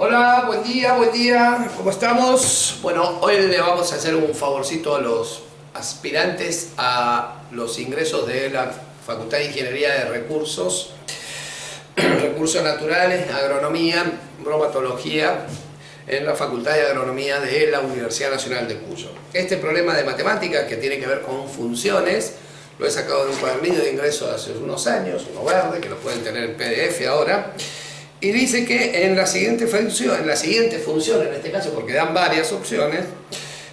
Hola, buen día, ¿cómo estamos? Bueno, hoy le vamos a hacer un favorcito a los aspirantes a los ingresos de la Facultad de Ingeniería de Recursos, Recursos Naturales, Agronomía, Bromatología, en la Facultad de Agronomía de la Universidad Nacional de Cuyo. Este problema de matemáticas que tiene que ver con funciones, lo he sacado de un cuadernillo de ingreso hace unos años, uno verde, que lo pueden tener en PDF ahora. Y dice que en la siguiente función, en este caso, porque dan varias opciones,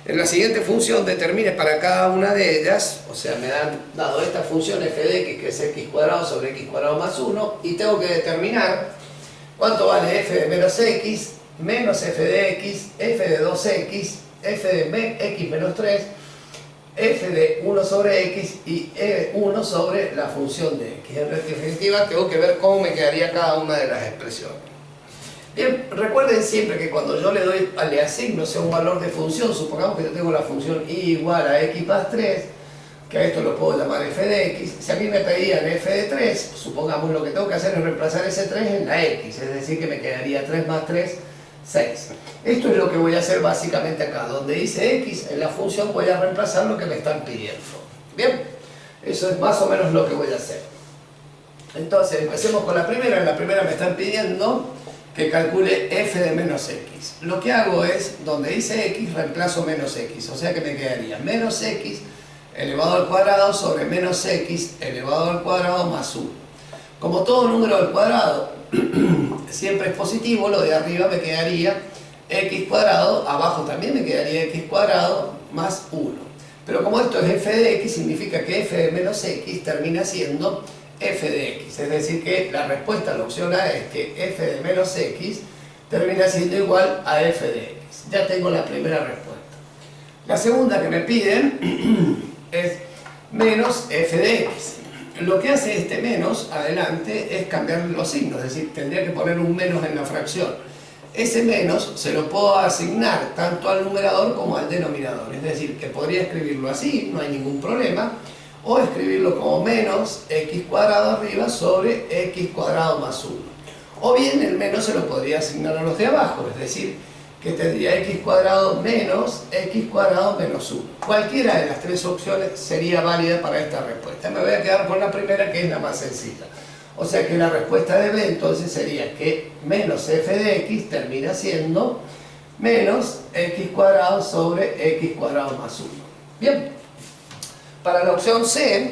en la siguiente función determine para cada una de ellas, o sea, me han dado esta función f de x, que es x cuadrado sobre x cuadrado más 1, y tengo que determinar cuánto vale f de menos x, menos f de x, f de 2x, f de x menos 3, f de 1 sobre x y 1 sobre la función de x. En definitiva, tengo que ver cómo me quedaría cada una de las expresiones. Bien, recuerden siempre que cuando yo le asigno un valor de función, supongamos que yo tengo la función y igual a x más 3, que a esto lo puedo llamar f de x. Si a mí me pedían f de 3, supongamos lo que tengo que hacer es reemplazar ese 3 en la x, es decir que me quedaría 3 más 3, 6. Esto es lo que voy a hacer básicamente acá. Donde dice x, en la función voy a reemplazar lo que me están pidiendo. Bien, eso es más o menos lo que voy a hacer. Entonces, empecemos con la primera. En la primera me están pidiendo que calcule f de menos x. Lo que hago es, donde dice x, reemplazo menos x. O sea que me quedaría menos x elevado al cuadrado sobre menos x elevado al cuadrado más 1. Como todo número al cuadrado siempre es positivo, lo de arriba me quedaría x cuadrado, abajo también me quedaría x cuadrado más 1. Pero como esto es f de x, significa que f de menos x termina siendo f de x. Es decir que la respuesta a la opción A es que f de menos x termina siendo igual a f de x. Ya tengo la primera respuesta. La segunda que me piden es menos f de x. Lo que hace este menos adelante es cambiar los signos, es decir, tendría que poner un menos en la fracción. Ese menos se lo puedo asignar tanto al numerador como al denominador, es decir, que podría escribirlo así, no hay ningún problema, o escribirlo como menos x cuadrado arriba sobre x cuadrado más 1. O bien el menos se lo podría asignar a los de abajo, es decir, que tendría x cuadrado menos x cuadrado menos 1. Cualquiera de las tres opciones sería válida para esta respuesta. Me voy a quedar con la primera, que es la más sencilla. O sea que la respuesta de B entonces sería que menos f de x termina siendo menos x cuadrado sobre x cuadrado más 1. Bien, para la opción C,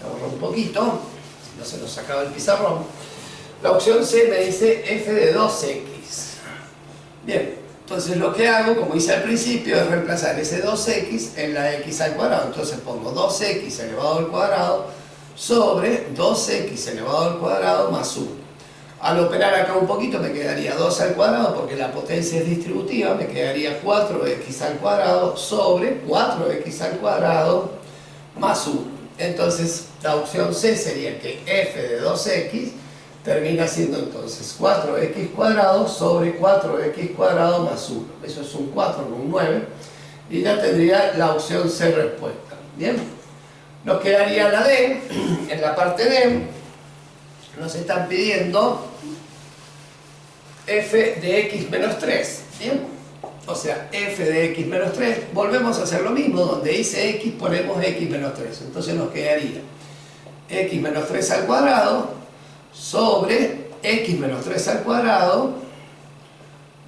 ahorro un poquito, si no se nos acaba el pizarrón. La opción C me dice f de 2x. Bien, entonces lo que hago, como hice al principio, es reemplazar ese 2x en la x al cuadrado. Entonces pongo 2x elevado al cuadrado sobre 2x elevado al cuadrado más 1. Al operar acá un poquito me quedaría 2 al cuadrado, porque la potencia es distributiva, me quedaría 4x al cuadrado sobre 4x al cuadrado más 1. Entonces la opción C sería que f de 2x termina siendo entonces 4x cuadrado sobre 4x cuadrado más 1. Eso es un 4 con un 9. Y ya tendría la opción C respuesta. Bien. Nos quedaría la D. En la parte D nos están pidiendo f de x menos 3. Bien. O sea, f de x menos 3. Volvemos a hacer lo mismo. Donde dice x ponemos x menos 3. Entonces nos quedaría x menos 3 al cuadrado sobre x menos 3 al cuadrado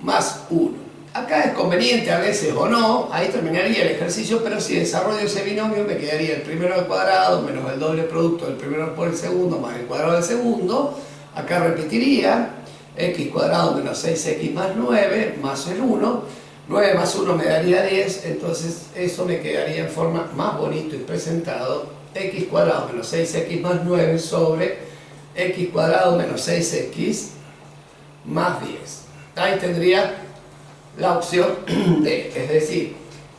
más 1. Acá es conveniente a veces o no, ahí terminaría el ejercicio, pero si desarrollo ese binomio me quedaría el primero al cuadrado menos el doble producto del primero por el segundo más el cuadrado del segundo. Acá repetiría x cuadrado menos 6x más 9 más el 1. 9 más 1 me daría 10, entonces eso me quedaría en forma más bonito y presentado: x cuadrado menos 6x más 9 sobre x cuadrado menos 6x más 10. Ahí tendría la opción D, es decir,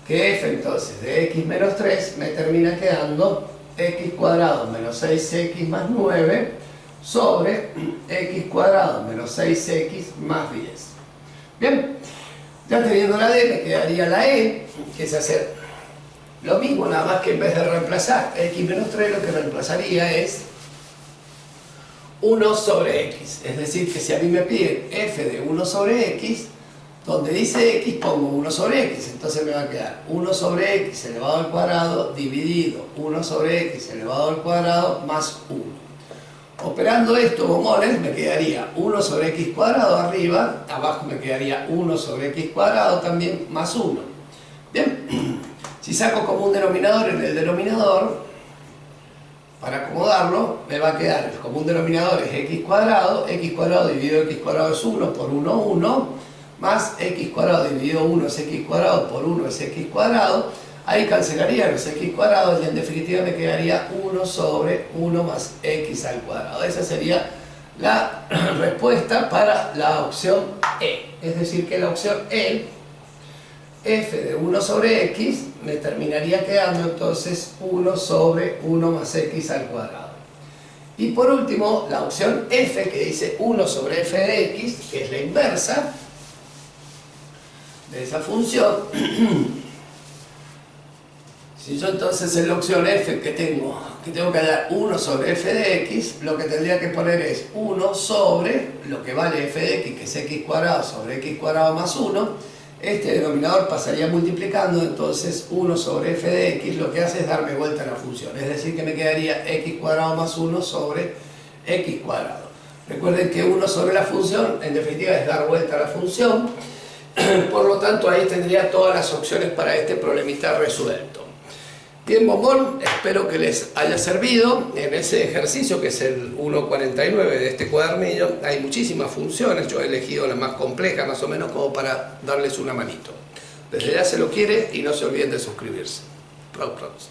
que f entonces de x menos 3 me termina quedando x cuadrado menos 6x más 9 sobre x cuadrado menos 6x más 10. Bien, ya teniendo la D me quedaría la E, que es hacer lo mismo, nada más que en vez de reemplazar x menos 3 lo que reemplazaría es 1 sobre x. Es decir, que si a mí me piden f de 1 sobre x, donde dice x pongo 1 sobre x, entonces me va a quedar 1 sobre x elevado al cuadrado dividido 1 sobre x elevado al cuadrado más 1. Operando esto, moles, me quedaría 1 sobre x cuadrado arriba, abajo me quedaría 1 sobre x cuadrado también más 1. Bien, si saco como un denominador en el denominador, para acomodarlo, me va a quedar el común denominador es x cuadrado dividido x cuadrado es 1 por 1, 1, más x cuadrado dividido 1 es x cuadrado por 1 es x cuadrado. Ahí cancelaría los x cuadrados y en definitiva me quedaría 1 sobre 1 más x al cuadrado. Esa sería la respuesta para la opción E. Es decir, que la opción E, f de 1 sobre x, me terminaría quedando entonces 1 sobre 1 más x al cuadrado. Y por último, la opción F, que dice 1 sobre f de x, que es la inversa de esa función. Si yo entonces en la opción F que tengo que dar 1 sobre f de x, lo que tendría que poner es 1 sobre lo que vale f de x, que es x cuadrado sobre x cuadrado más 1. Este denominador pasaría multiplicando, entonces 1 sobre f de x lo que hace es darme vuelta a la función. Es decir, que me quedaría x cuadrado más 1 sobre x cuadrado. Recuerden que 1 sobre la función, en definitiva, es dar vuelta a la función. Por lo tanto, ahí tendría todas las opciones para este problemita resuelto. Bien, bombón, espero que les haya servido. En ese ejercicio, que es el 1.49 de este cuadernillo, hay muchísimas funciones. Yo he elegido la más compleja, más o menos, como para darles una manito. Desde ya se lo quiere y no se olviden de suscribirse. Aplausos.